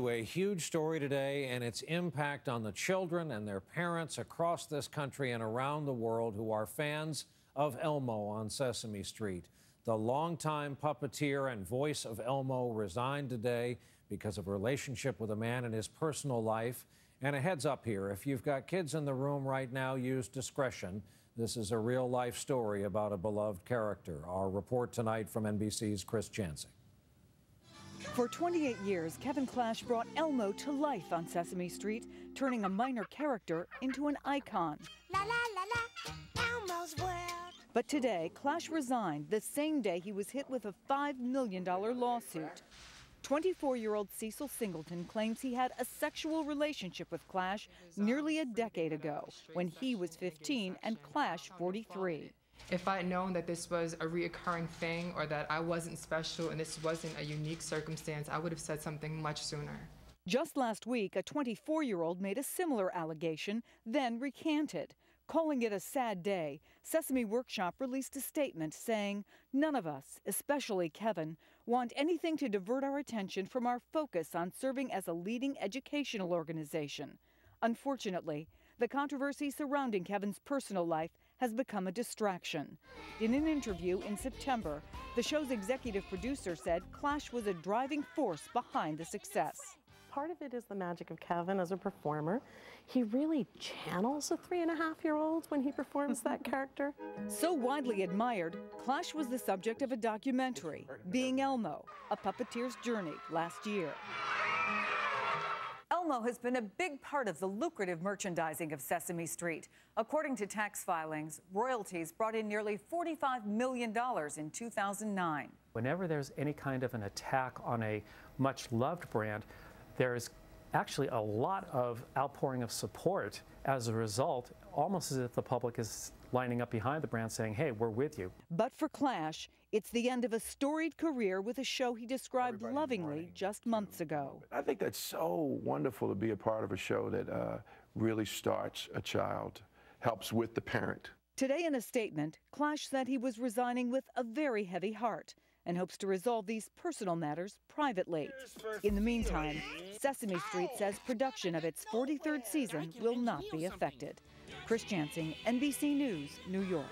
to a huge story today and its impact on the children and their parents across this country and around the world who are fans of Elmo on Sesame Street. The longtime puppeteer and voice of Elmo resigned today because of a relationship with a man in his personal life. And a heads up here, if you've got kids in the room right now, use discretion. This is a real-life story about a beloved character. Our report tonight from NBC's Chris Chansey. For 28 years, Kevin Clash brought Elmo to life on Sesame Street, turning a minor character into an icon. La la la la, Elmo's world. But today, Clash resigned the same day he was hit with a $5 million lawsuit. 24-year-old Cecil Singleton claims he had a sexual relationship with Clash nearly a decade ago, when he was 15 and Clash 43. If I had known that this was a reoccurring thing or that I wasn't special and this wasn't a unique circumstance, I would have said something much sooner. Just last week, a 24-year-old made a similar allegation, then recanted. Calling it a sad day, Sesame Workshop released a statement saying, "None of us, especially Kevin, want anything to divert our attention from our focus on serving as a leading educational organization." Unfortunately, the controversy surrounding Kevin's personal life has become a distraction. In an interview in September, the show's executive producer said Clash was a driving force behind the success. Part of it is the magic of Kevin as a performer. He really channels a 3.5-year-old when he performs that character. So widely admired, Clash was the subject of a documentary, Being Elmo, A Puppeteer's Journey, last year. Elmo has been a big part of the lucrative merchandising of Sesame Street. According to tax filings, royalties brought in nearly $45 million in 2009. Whenever there's any kind of an attack on a much-loved brand, there's actually a lot of outpouring of support as a result, almost as if the public is lining up behind the brand saying, hey, we're with you. But for Clash, it's the end of a storied career with a show he described lovingly just months ago. I think that's so wonderful to be a part of a show that really starts a child, helps with the parent. Today in a statement, Clash said he was resigning with a very heavy heart and hopes to resolve these personal matters privately. In the meantime, Sesame Street says production of its 43rd season will not be affected. Chris Chansey, NBC News, New York.